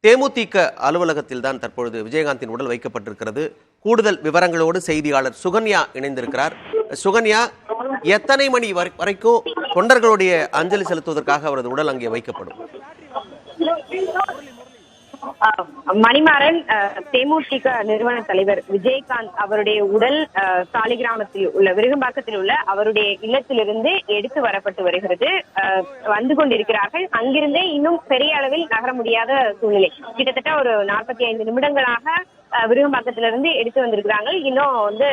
தேமுதிக அலுவலகத்தில் தான் தற்பொழுது விஜயகாந்தின் உடல் வைக்கப்பட்டிருக்கிறது. கூடுதல் விவரங்களோடு செய்தியாளர் சுகன்யா இணைந்திருக்கிறார். சுகன்யா, எத்தனை மணி வரைக்கும் தொண்டர்களுடைய அஞ்சலி செலுத்துவதற்காக அவரது உடல் அங்கே வைக்கப்படும்? மணிமாறன், தேமுதிக நிறுவன தலைவர் விஜயகாந்த் அவருடைய உடல் சாலிகிராமத்தில் உள்ள விருகம்பாக்கத்தில் உள்ள அவருடைய இல்லத்திலிருந்து எடுத்து வரப்பட்டு வருகிறது. வந்து கொண்டிருக்கிறார்கள். அங்கிருந்தே இன்னும் பெரிய அளவில் நகர முடியாத சூழ்நிலை. கிட்டத்தட்ட ஒரு 45 நிமிடங்களாக விருகம்பாக்கத்திலிருந்து எடுத்து வந்திருக்கிறாங்க. இன்னும் வந்து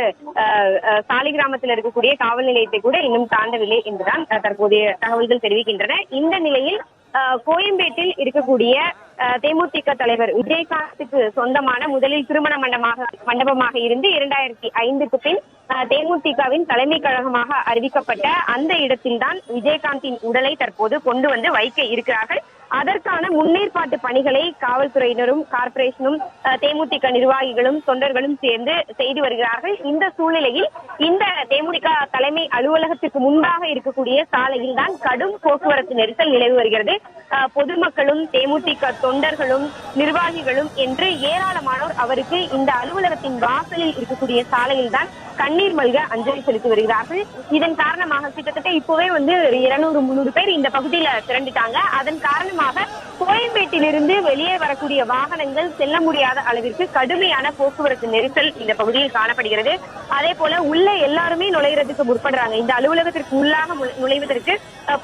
சாலிகிராமத்தில் இருக்கக்கூடிய காவல் நிலையத்தை கூட இன்னும் தாண்டவில்லை என்றுதான் தற்போதைய தகவல்கள் தெரிவிக்கின்றன. இந்த நிலையில் கோயம்பேட்டில் இருக்கக்கூடிய தேமுதிக தலைவர் விஜயகாந்துக்கு சொந்தமான முதலில் திருமண மண்டபமாக இருந்து 2005க்கு பின் தேமுதிகவின் தலைமை கழகமாக அறிவிக்கப்பட்ட அந்த இடத்தில்தான் விஜயகாந்தின் உடலை தற்போது கொண்டு வந்து வைக்க இருக்கிறார்கள். அதற்கான முன்னேற்பாட்டு பணிகளை காவல்துறையினரும் கார்ப்பரேஷனும் தேமுதிக நிர்வாகிகளும் தொண்டர்களும் சேர்ந்து செய்து வருகிறார்கள். இந்த சூழ்நிலையில் இந்த தேமுதிக தலைமை அலுவலகத்திற்கு முன்பாக இருக்கக்கூடிய சாலையில் தான் கடும் போக்குவரத்து நெரிசல் நிலவி வருகிறது. பொதுமக்களும் தேமுதிக தொண்டர்களும் நிர்வாகிகளும் என்று ஏராளமானோர் அவருக்கு இந்த அலுவலகத்தின் வாசலில் இருக்கக்கூடிய சாலையில் தான் கண்ணீர் மல்க அஞ்சலி செலுத்தி வருகிறார்கள். இதன் காரணமாக கிட்டத்தட்ட இப்பவே வந்து 200-300 பேர் இந்த பகுதியில திரண்டுட்டாங்க. அதன் காரணமாக கோயம்பேட்டிலிருந்து வெளியே வரக்கூடிய வாகனங்கள் செல்ல முடியாத அளவிற்கு கடுமையான போக்குவரத்து நெரிசல் இந்த பகுதியில் காணப்படுகிறது. அதே போல உள்ள எல்லாருமே நுழைகிறதுக்கு முற்படுறாங்க. இந்த அலுவலகத்திற்கு உள்ளாக நுழைவதற்கு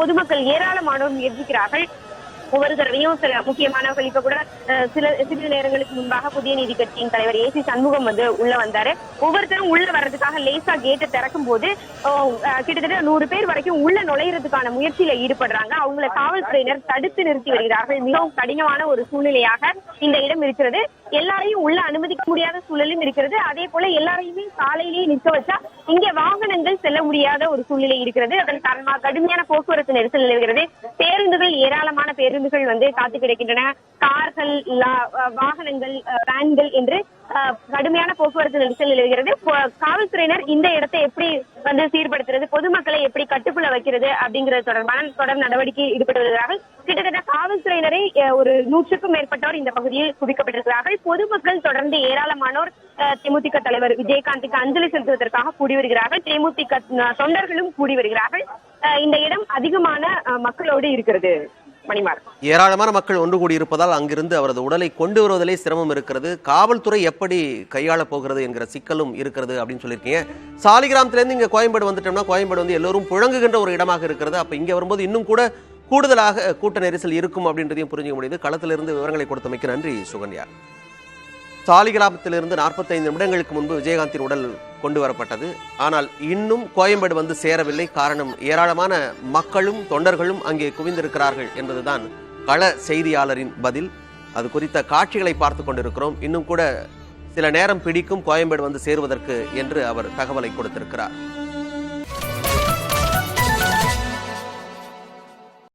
பொதுமக்கள் ஏராளமானோர் முயற்சிக்கிறார்கள். ஒவ்வொரு தடவையும் சில முக்கியமானவர்கள் இப்ப கூட சிறிது நேரங்களுக்கு முன்பாக புதிய நீதி கட்சியின் தலைவர் ஏசி சண்முகம் வந்து உள்ள வந்தாரு. ஒவ்வொருத்தரும் உள்ள வர்றதுக்காக லேசா கேட்டை திறக்கும் போது கிட்டத்தட்ட 100 பேர் வரைக்கும் உள்ள நுழையிறதுக்கான முயற்சியில ஈடுபடுறாங்க. அவங்களை காவல்துறையினர் தடுத்து நிறுத்தி வருகிறார்கள். மிகவும் கடினமான ஒரு சூழ்நிலையாக இந்த இடம் இருக்கிறது. எல்லாரையும் உள்ள அனுமதிக்க முடியாத சூழலும் இருக்கிறது. அதே போல எல்லாரையுமே சாலையிலேயே நிற்க வச்சா இங்கே வாகனங்கள் செல்ல முடியாத ஒரு சூழ்நிலை இருக்கிறது. அதன் காரணமாக கடுமையான போக்குவரத்து நெரிசல் நிலவுகிறது. பேருந்துகள் ஏராளமான பேருந்துகள் வந்து காத்து கிடக்கின்றன. கார்கள், வாகனங்கள், வேன்கள் என்று கடுமையான போக்குவரத்து நெரிசல் நிலவுகிறது. காவல்துறையினர் இந்த இடத்தை எப்படி வந்து சீர்படுத்துறது, பொதுமக்களை எப்படி கட்டுக்குள்ள வைக்கிறது அப்படிங்கிறது தொடர்பான தொடர் நடவடிக்கை ஈடுபட்டு வருகிறார்கள். கிட்டத்தட்ட காவல்துறையினரை ஒரு 100க்கும் மேற்பட்டோர் இந்த பகுதியில் குவிக்கப்பட்டிருக்கிறார்கள். பொதுமக்கள் தொடர்ந்து ஏராளமானோர் தேமுதிக தலைவர் விஜயகாந்துக்கு அஞ்சலி செலுத்துவதற்காக கூடி வருகிறார்கள். தேமுதிக தொண்டர்களும் கூடி வருகிறார்கள். இந்த இடம் அதிகமான மக்களோடு இருக்கிறது. ஏராளமான மக்கள் ஒன்று கூடி இருப்பதால் அங்கிருந்து அவரது உடலை கொண்டு வருவதிலே சிரமம் இருக்கிறது. காவல்துறை எப்படி கையாள போகிறது என்கிற சிக்கலும் இருக்கிறது அப்படின்னு சொல்லியிருக்கீங்க. சாலிகிராமத்திலேருந்து இங்கே கோயம்பேடு வந்துட்டோம்னா கோயம்பேடு வந்து எல்லோரும் புழங்குகின்ற ஒரு இடமாக இருக்கிறது. அப்போ இங்கே வரும்போது இன்னும் கூட கூடுதலாக கூட்ட நெரிசல் இருக்கும் அப்படின்றதையும் புரிஞ்சுக்க முடியுது. களத்திலிருந்து விவரங்களை கொடுத்தமைக்கு நன்றி சுகன்யா. சாலிகிராமத்திலிருந்து 45 நிமிடங்களுக்கு முன்பு விஜயகாந்தின் உடல் கொண்டு வரப்பட்டது. ஆனால் இன்னும் கோயம்பேடு வந்து சேரவில்லை. காரணம், ஏராளமான மக்களும் தொண்டர்களும் அங்கே குவிந்திருக்கிறார்கள் என்பதுதான் கள செய்தியாளரின் பதில். அது குறித்த காட்சிகளை பார்த்து கொண்டிருக்கிறோம். இன்னும் கூட சில நேரம் பிடிக்கும் கோயம்பேடு வந்து சேருவதற்கு என்று அவர் தகவலை கொடுத்திருக்கிறார்.